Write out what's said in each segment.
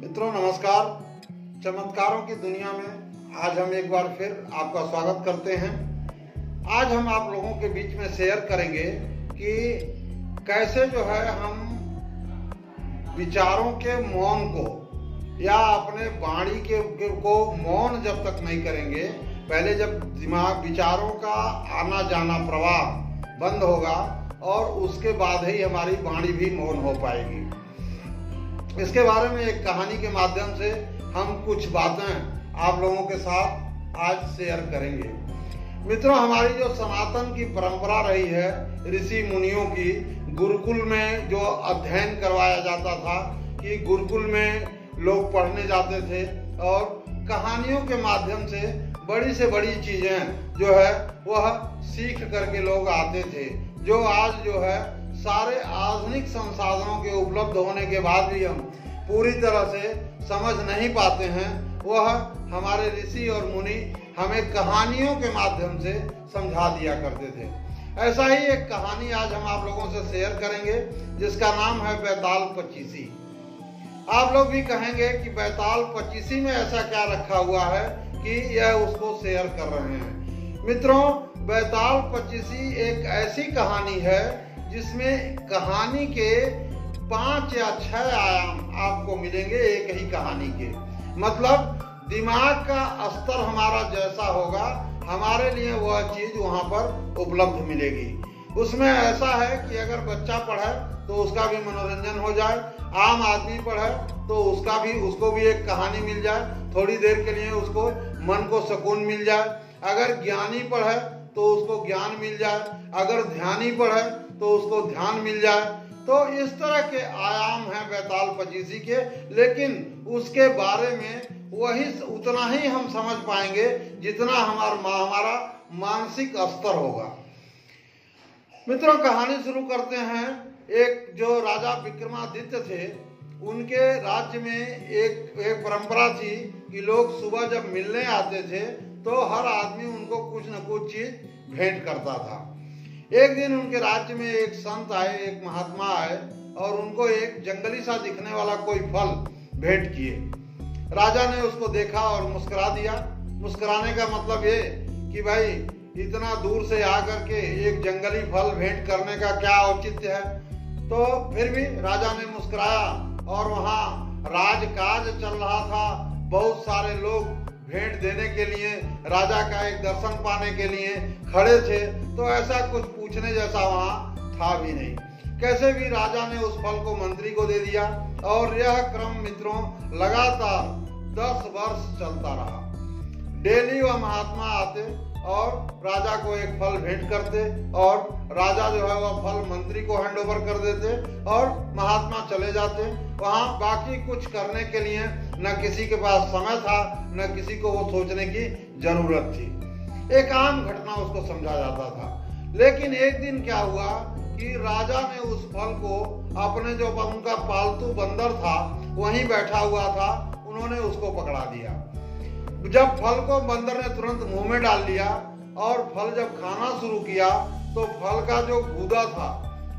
मित्रों नमस्कार। चमत्कारों की दुनिया में आज हम एक बार फिर आपका स्वागत करते हैं। आज हम आप लोगों के बीच में शेयर करेंगे कि कैसे जो है हम विचारों के मौन को या अपने वाणी को मौन जब तक नहीं करेंगे, पहले जब दिमाग विचारों का आना जाना प्रवाह बंद होगा और उसके बाद ही हमारी वाणी भी मौन हो पाएगी। इसके बारे में एक कहानी के माध्यम से हम कुछ बातें आप लोगों के साथ आज शेयर करेंगे। मित्रों, हमारी जो सनातन की परंपरा रही है ऋषि मुनियों की, गुरुकुल में जो अध्ययन करवाया जाता था कि गुरुकुल में लोग पढ़ने जाते थे और कहानियों के माध्यम से बड़ी से बड़ी चीजें जो है वह सीख करके लोग आते थे, जो आज जो है सारे आधुनिक संसाधनों के उपलब्ध होने के बाद भी हम पूरी तरह से समझ नहीं पाते हैं। वह हमारे ऋषि और मुनि हमें कहानियों के माध्यम से समझा दिया करते थे। ऐसा ही एक कहानी आज हम आप लोगों से शेयर करेंगे जिसका नाम है बैताल पचीसी। आप लोग भी कहेंगे कि बैताल पचीसी में ऐसा क्या रखा हुआ है कि यह उसको शेयर कर रहे हैं। मित्रों, बैताल पचीसी एक ऐसी कहानी है जिसमें कहानी के 5 या 6 आयाम आपको मिलेंगे एक ही कहानी के। मतलब दिमाग का स्तर हमारा जैसा होगा, हमारे लिए वह चीज वहां पर उपलब्ध मिलेगी। उसमें ऐसा है कि अगर बच्चा पढ़े तो उसका भी मनोरंजन हो जाए, आम आदमी पढ़े तो उसको भी एक कहानी मिल जाए, थोड़ी देर के लिए उसको मन को सुकून मिल जाए। अगर ज्ञानी पढ़े तो उसको ज्ञान मिल जाए, अगर ध्यानी पढ़े तो उसको ध्यान मिल जाए। तो इस तरह के आयाम हैं बैताल पचीसी के, लेकिन उसके बारे में वही उतना ही हम समझ पाएंगे जितना हमारा मानसिक स्तर होगा। मित्रों, कहानी शुरू करते हैं। एक जो राजा विक्रमादित्य थे, उनके राज्य में एक परंपरा थी कि लोग सुबह जब मिलने आते थे तो हर आदमी उनको कुछ न कुछ चीज भेंट करता था। एक दिन उनके राज्य में एक संत आए, एक महात्मा आए और उनको एक जंगली सा दिखने वाला कोई फल भेंट किए। राजा ने उसको देखा और मुस्कुरा दिया। मुस्कुराने का मतलब ये कि भाई इतना दूर से आकर के एक जंगली फल भेंट करने का क्या औचित्य है। तो फिर भी राजा ने मुस्कुराया और वहाँ राजकाज चल रहा था। बहुत सारे लोग भेंट देने के लिए, राजा का एक दर्शन पाने के लिए खड़े थे, तो ऐसा कुछ पूछने जैसा वहां था भी नहीं। कैसे भी राजा ने उस फल को मंत्री को दे दिया और यह क्रम मित्रों लगातार 10 वर्ष चलता रहा। डेली वह महात्मा आते और राजा को एक फल भेंट करते और राजा जो है वह फल मंत्री को हैंड ओवर कर देते और महात्मा चले जाते। वहां बाकी कुछ करने के लिए न किसी के पास समय था, न किसी को वो सोचने की जरूरत थी। एक आम घटना उसको समझा जाता था। लेकिन एक दिन क्या हुआ कि राजा ने उस फल को अपने जो उनका पालतू बंदर था वहीं बैठा हुआ था, उन्होंने उसको पकड़ा दिया। जब फल को बंदर ने तुरंत मुंह में डाल लिया और फल जब खाना शुरू किया तो फल का जो गूदा था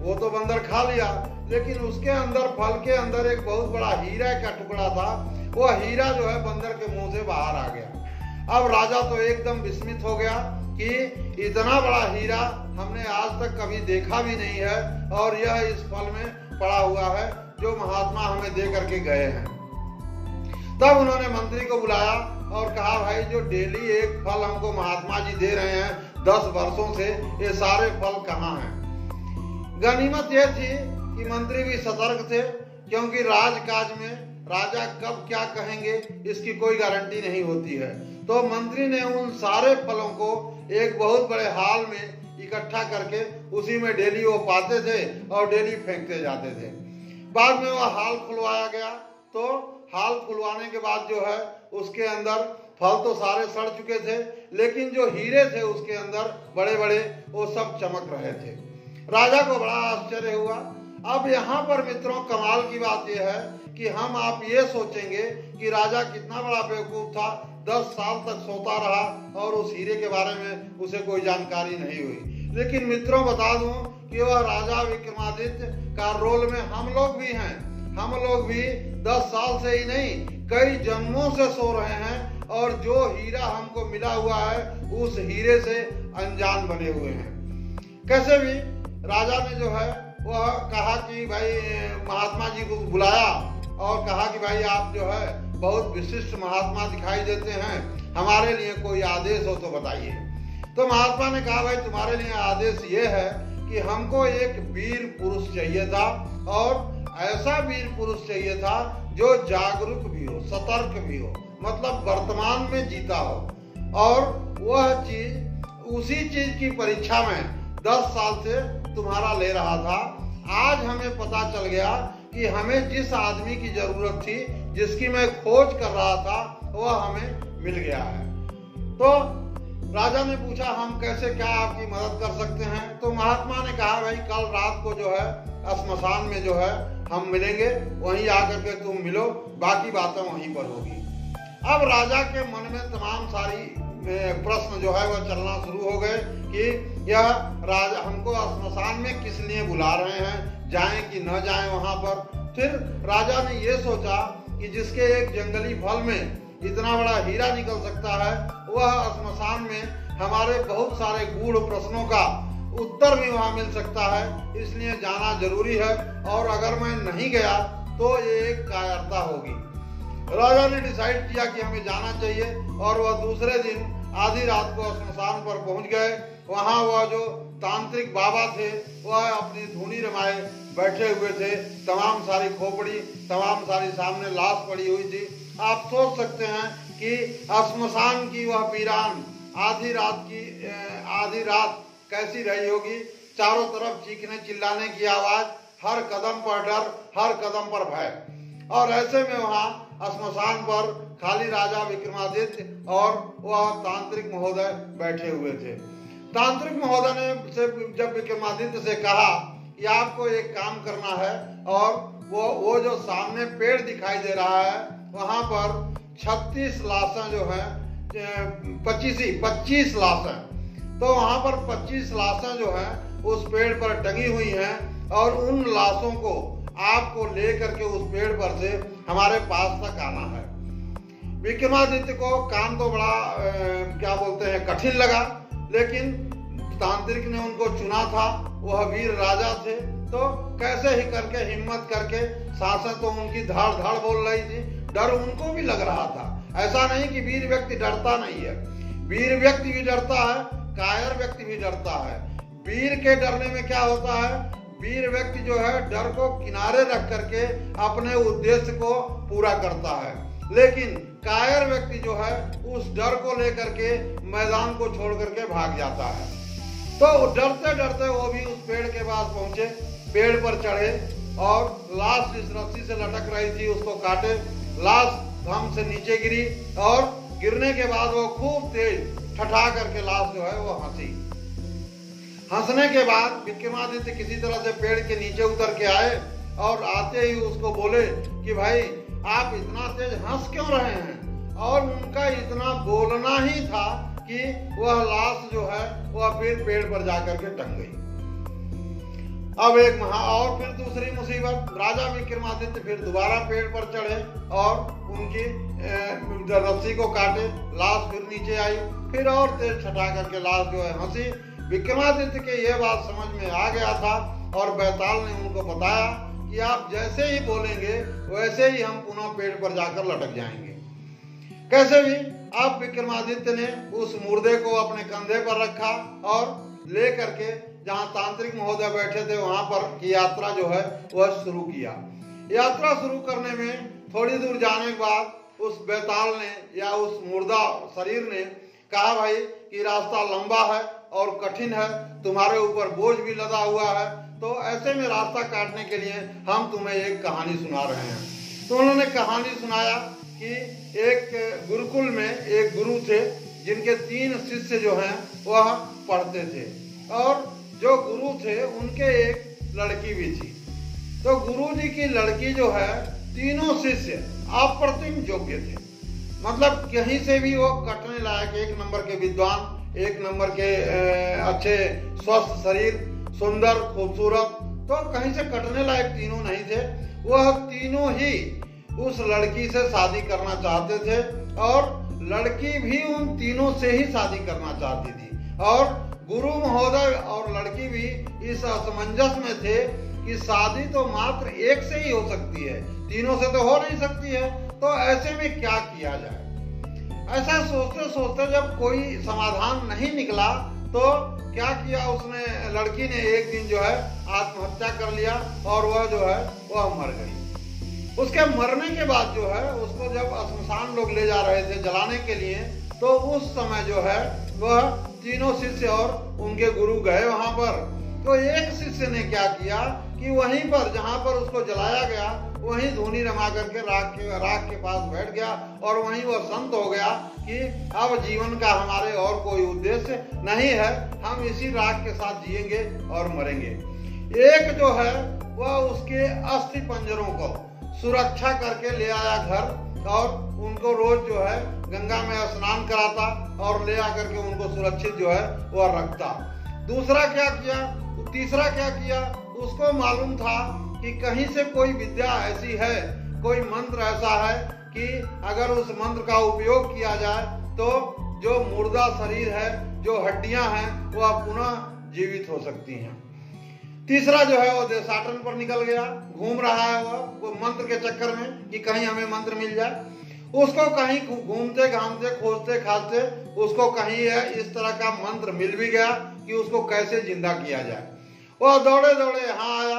वो तो बंदर खा लिया, लेकिन उसके अंदर, फल के अंदर एक बहुत बड़ा हीरा का टुकड़ा था। वो हीरा जो है बंदर के मुंह से बाहर आ गया। अब राजा तो एकदम विस्मित हो गया कि इतना बड़ा हीरा हमने आज तक कभी देखा भी नहीं है और यह इस फल में पड़ा हुआ है जो महात्मा हमें दे करके गए हैं। तब उन्होंने मंत्री को बुलाया और कहा, भाई जो डेली एक फल हमको महात्मा जी दे रहे हैं 10 वर्षों से, ये सारे फल कहाँ हैं? गनीमत यह थी कि मंत्री भी सतर्क थे, क्योंकि राजकाज में राजा कब क्या कहेंगे इसकी कोई गारंटी नहीं होती है। तो मंत्री ने उन सारे फलों को एक बहुत बड़े हाल में इकट्ठा करके उसी में डेली वो पाते थे और डेली फेंकते जाते थे। बाद में वह हाल खुलवाया गया। तो हाल खुलवाने के बाद जो है उसके अंदर फल तो सारे सड़ चुके थे, लेकिन जो हीरे थे उसके अंदर बड़े बड़े वो सब चमक रहे थे। राजा को बड़ा आश्चर्य हुआ। अब यहाँ पर मित्रों कमाल की बात यह है कि हम आप ये सोचेंगे कि राजा कितना बड़ा बेवकूफ था, 10 साल तक सोता रहा और उस हीरे के बारे में उसे कोई जानकारी नहीं हुई। लेकिन मित्रों बता दूं कि वह राजा विक्रमादित्य का रोल में हम लोग भी हैं। हम लोग भी 10 साल से ही नहीं, कई जन्मों से सो रहे हैं और जो हीरा हमको मिला हुआ है उस हीरे से अनजान बने हुए हैं। कैसे भी राजा ने जो है वह कहा कि भाई महात्मा जी को बुलाया और कहा कि भाई आप जो है बहुत विशिष्ट महात्मा दिखाई देते हैं, हमारे लिए कोई आदेश हो तो बताइए। तो महात्मा ने कहा भाई तुम्हारे लिए आदेश ये है कि हमको एक वीर पुरुष चाहिए था और ऐसा वीर पुरुष चाहिए था जो जागरूक भी हो, सतर्क भी हो, मतलब वर्तमान में जीता हो। और वह चीज उसी चीज की परीक्षा में 10 साल से तुम्हारा ले रहा था। आज हमें पता चल गया कि हमें जिस आदमी की जरूरत थी, जिसकी मैं खोज कर रहा था, वह हमें मिल गया है। तो राजा ने पूछा हम कैसे, क्या आपकी मदद कर सकते हैं? तो महात्मा ने कहा भाई कल रात को जो है श्मशान में जो है हम मिलेंगे, वहीं आकर के तुम मिलो, बाकी बातें वहीं पर होगी। अब राजा के मन में तमाम सारी प्रश्न जो है वह चलना शुरू हो गए कि यह राजा हमको श्मशान में किस लिए बुला रहे हैं, जाएं कि न जाएं वहां पर। फिर राजा ने ये सोचा कि जिसके एक जंगली फल में इतना बड़ा हीरा निकल सकता है, वह श्मशान में हमारे बहुत सारे गूढ़ प्रश्नों का उत्तर भी वहां मिल सकता है, इसलिए जाना जरूरी है और अगर मैं नहीं गया तो ये एक कायरता होगी। राजा ने डिसाइड किया कि हमें जाना चाहिए और वह दूसरे दिन आधी रात को श्मशान पर पहुंच गए। वहां वह जो तांत्रिक बाबा थे वह अपनी धुनी रमाए बैठे हुए थे, तमाम सारी खोपड़ी, तमाम सारी सामने लाश पड़ी हुई थी। आप सोच सकते हैं कि श्मशान की वह वीरान आधी रात कैसी रही होगी। चारों तरफ चीखने चिल्लाने की आवाज, हर कदम पर डर, हर कदम पर भय। और ऐसे में वहां श्मशान पर खाली राजा विक्रमादित्य और वह तांत्रिक महोदय बैठे हुए थे। तांत्रिक महोदय ने जब विक्रमादित्य से कहा कि आपको एक काम करना है और वो जो सामने पेड़ दिखाई दे रहा है वहां पर 36 लाशें जो है 25 लाशें, तो वहां पर 25 लाशें जो है उस पेड़ पर टंगी हुई हैं और उन लाशों को आपको ले करके उस पेड़ पर से हमारे पास तक आना है। विक्रमादित्य को काम तो बड़ा क्या बोलते हैं कठिन लगा, लेकिन तांत्रिक ने उनको चुना था, वह वीर राजा थे, तो कैसे ही करके हिम्मत करके, सांसें तो उनकी धाड़ धाड़ बोल रही थी, डर उनको भी लग रहा था। ऐसा नहीं कि वीर व्यक्ति डरता नहीं है, वीर व्यक्ति भी डरता है, कायर व्यक्ति भी डरता है। वीर के डरने में क्या होता है, वीर व्यक्ति जो है डर को किनारे रख करके अपने उद्देश्य को पूरा करता है, लेकिन कायर व्यक्ति जो है उस डर को लेकर के मैदान को छोड़ करके भाग जाता है। तो डरते डरते वो भी उस पेड़ के पास पहुंचे, पेड़ पर चढ़े और लाश जिस रस्सी से लटक रही थी उसको काटे। लाश धम से नीचे गिरी और गिरने के बाद वो खूब तेज ठठा करके लाश जो है वो हंसी। हंसने के बाद विक्रमादित्य किसी तरह से पेड़ के नीचे उतर के आए और आते ही उसको बोले कि भाई आप इतना तेज हंस क्यों रहे हैं, और उनका इतना बोलना ही था कि वह लाश जो है वह फिर पेड़ पर जाकर के टंग गई। अब एक और फिर दूसरी मुसीबत, राजा विक्रमादित्य फिर दोबारा पेड़ पर चढ़े और उनकी रस्सी को काटे, लाश फिर नीचे आई, फिर और तेज छटा करके लाश जो है हंसी। विक्रमादित्य के यह बात समझ में आ गया था और बैताल ने उनको बताया कि आप जैसे ही बोलेंगे वैसे ही हम पुनः पेड़ पर जाकर लटक जाएंगे। कैसे भी अब विक्रमादित्य ने उस मुर्दे को अपने कंधे पर रखा और ले करके जहां तांत्रिक महोदय बैठे थे वहां पर की यात्रा जो है वह शुरू किया। यात्रा शुरू करने में थोड़ी दूर जाने के बाद उस बैताल ने या उस मुर्दा शरीर ने कहा भाई कि रास्ता लंबा है और कठिन है, तुम्हारे ऊपर बोझ भी लदा हुआ है, तो ऐसे में रास्ता काटने के लिए हम तुम्हें एक कहानी सुना रहे हैं। तो उन्होंने कहानी सुनाया कि एक गुरुकुल में एक गुरु थे जिनके 3 शिष्य जो हैं वह पढ़ते थे, और जो गुरु थे उनके एक लड़की भी थी। तो गुरु जी की लड़की जो है, तीनों शिष्य अप्रतिम योग्य थे, मतलब कहीं से भी वो कटने लायक, 1 नंबर के विद्वान, 1 नंबर के अच्छे स्वस्थ शरीर, सुंदर खूबसूरत, तो कहीं से कटने लायक तीनों नहीं थे। वह तीनों ही उस लड़की से शादी करना चाहते थे और लड़की भी उन तीनों से ही शादी करना चाहती थी। और गुरु महोदय और लड़की भी इस असमंजस में थे कि शादी तो मात्र एक से ही हो सकती है, तीनों से तो हो नहीं सकती है, तो ऐसे में क्या किया जाए। ऐसा सोचते सोचते जब कोई समाधान नहीं निकला तो क्या किया उसने, लड़की ने एक दिन जो है आत्महत्या कर लिया और वह जो है वह मर गई। उसके मरने के बाद जो है उसको जब श्मशान लोग ले जा रहे थे जलाने के लिए, तो उस समय जो है वह तीनों शिष्य और उनके गुरु गए वहां पर। तो एक शिष्य ने क्या किया कि वहीं पर जहां पर उसको जलाया गया वहीं धूनी रमा करके राख के पास बैठ गया और वहीं वह संत हो गया कि अब जीवन का हमारे और कोई उद्देश्य नहीं है, हम इसी राख के साथ जिएंगे और मरेंगे। एक जो है वह उसके अस्थि पंजरों को सुरक्षा करके ले आया घर और उनको रोज जो है गंगा में स्नान कराता और ले आकर के उनको सुरक्षित जो है वह रखता। तीसरा क्या किया, उसको मालूम था कि कहीं से कोई विद्या ऐसी है, कोई मंत्र ऐसा है कि अगर उस मंत्र का उपयोग किया जाए तो जो मुर्दा शरीर है, जो हड्डियां हैं, वह पुनः जीवित हो सकती हैं। तीसरा जो है वो देशाटन पर निकल गया, घूम रहा है वो मंत्र के चक्कर में कि कहीं हमें मंत्र मिल जाए। उसको कहीं घूमते घामते खोजते खाजते उसको कहीं इस तरह का मंत्र मिल भी गया कि उसको कैसे जिंदा किया जाए। वह दौड़े दौड़े यहाँ आया।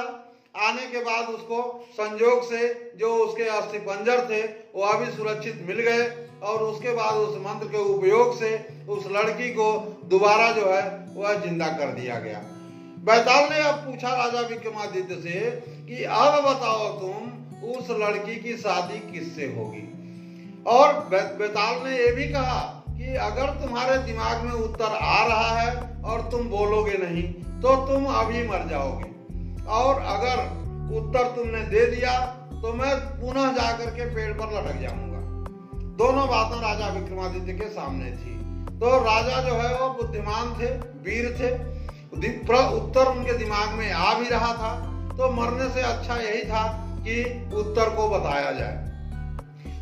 आने के बाद उसको संजोग से जो उसके अस्थि पंजर थे वह भी सुरक्षित मिल गए और उसके बाद उस मंत्र के उपयोग से उस लड़की को दोबारा जो है वह जिंदा कर दिया गया। बैताल ने अब पूछा राजा विक्रमादित्य से कि अब बताओ तुम उस लड़की की शादी किससे होगी। और बैताल ने यह भी कहा कि अगर तुम्हारे दिमाग में उत्तर आ रहा है और तुम बोलोगे नहीं तो तुम अभी मर जाओगे, और अगर उत्तर तुमने दे दिया तो मैं पुनः जाकर के पेड़ पर लटक जाऊंगा। दोनों बातें राजा विक्रमादित्य के सामने थी। तो राजा जो है वो बुद्धिमान थे, वीर थे, उत्तर उनके दिमाग में आ भी रहा था, तो मरने से अच्छा यही था कि उत्तर को बताया जाए।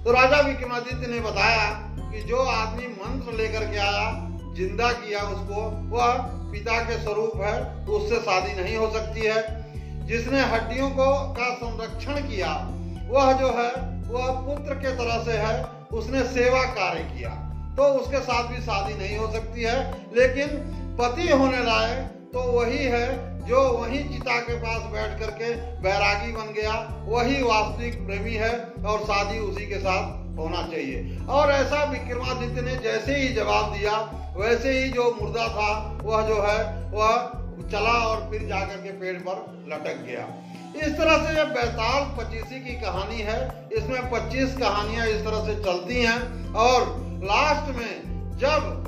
तो राजा विक्रमादित्य ने बताया कि जो आदमी मंत्र लेकर के आया, जिंदा किया उसको, वह पिता के स्वरूप है, उससे शादी नहीं हो सकती है। जिसने हड्डियों का संरक्षण किया वह जो है वह पुत्र के तरह से है, उसने सेवा कार्य किया, तो उसके साथ भी शादी नहीं हो सकती है। लेकिन पति होने लायक तो वही है जो वही चिता के पास बैठ करके बैरागी बन गया, वही वास्तविक प्रेमी है और शादी उसी के साथ होना चाहिए। और ऐसा विक्रमादित्य ने जैसे ही जवाब दिया वैसे ही जो मुर्दा था वह जो है वह चला और फिर जाकर के पेड़ पर लटक गया। इस तरह से यह बैताल पचीसी की कहानी है। इसमें 25 कहानियां इस तरह से चलती हैं और लास्ट में जब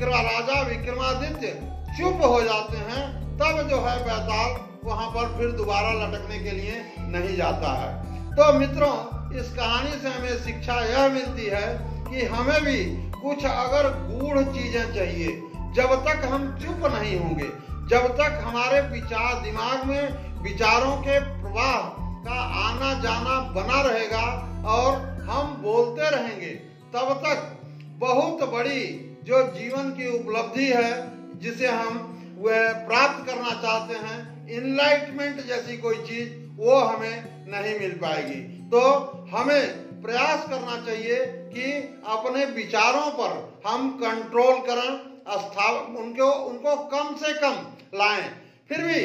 राजा विक्रमादित्य चुप हो जाते हैं तब जो है बैताल वहां पर फिर दोबारा लटकने के लिए नहीं जाता है। तो मित्रों, इस कहानी से हमें शिक्षा यह मिलती है कि हमें भी कुछ अगर गूढ़ चीजें चाहिए, जब तक हम चुप नहीं होंगे, जब तक हमारे विचार दिमाग में विचारों के प्रवाह का आना जाना बना रहेगा और हम बोलते रहेंगे, तब तक बहुत बड़ी जो जीवन की उपलब्धि है जिसे हम वह प्राप्त करना चाहते हैं, इनलाइटमेंट जैसी कोई चीज, वो हमें नहीं मिल पाएगी। तो हमें प्रयास करना चाहिए कि अपने विचारों पर हम कंट्रोल करें, उनको कम से कम लाएं। फिर भी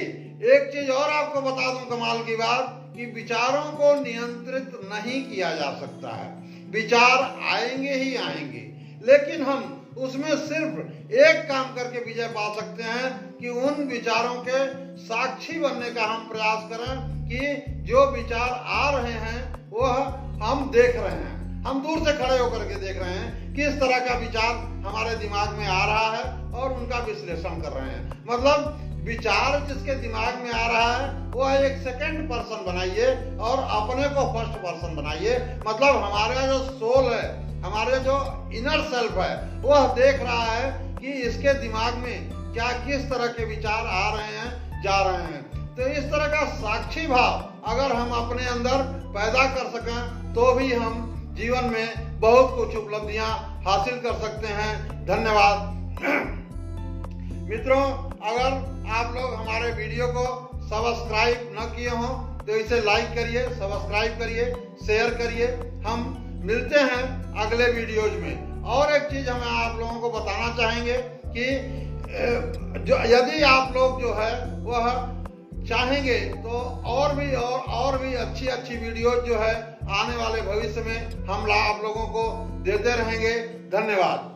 एक चीज और आपको बता दूं कमाल की बात, कि विचारों को नियंत्रित नहीं किया जा सकता है। विचार आएंगे ही आएंगे, लेकिन हम उसमें सिर्फ एक काम करके विजय पा सकते हैं कि उन विचारों के साक्षी बनने का हम प्रयास करें कि जो विचार आ रहे हैं वह हम देख रहे हैं, हम दूर से खड़े होकर के देख रहे हैं किस तरह का विचार हमारे दिमाग में आ रहा है और उनका विश्लेषण कर रहे हैं। मतलब विचार जिसके दिमाग में आ रहा है वह एक सेकंड पर्सन बनाइए और अपने को फर्स्ट पर्सन बनाइए। मतलब हमारा जो सोल है, हमारे जो इनर सेल्फ है, वह देख रहा है कि इसके दिमाग में क्या किस तरह के विचार आ रहे हैं, जा रहे हैं। तो इस तरह का साक्षी भाव अगर हम अपने अंदर पैदा कर सकें तो भी हम जीवन में बहुत कुछ उपलब्धियां हासिल कर सकते हैं। धन्यवाद। मित्रों, अगर आप लोग हमारे वीडियो को सब्सक्राइब न किए हों तो इसे लाइक करिए, सब्सक्राइब करिए, शेयर करिए। हम मिलते हैं अगले वीडियोज में। और एक चीज हम आप लोगों को बताना चाहेंगे कि जो यदि आप लोग जो है वह चाहेंगे तो और भी अच्छी वीडियोज जो है आने वाले भविष्य में हम आप लोगों को देते रहेंगे। धन्यवाद।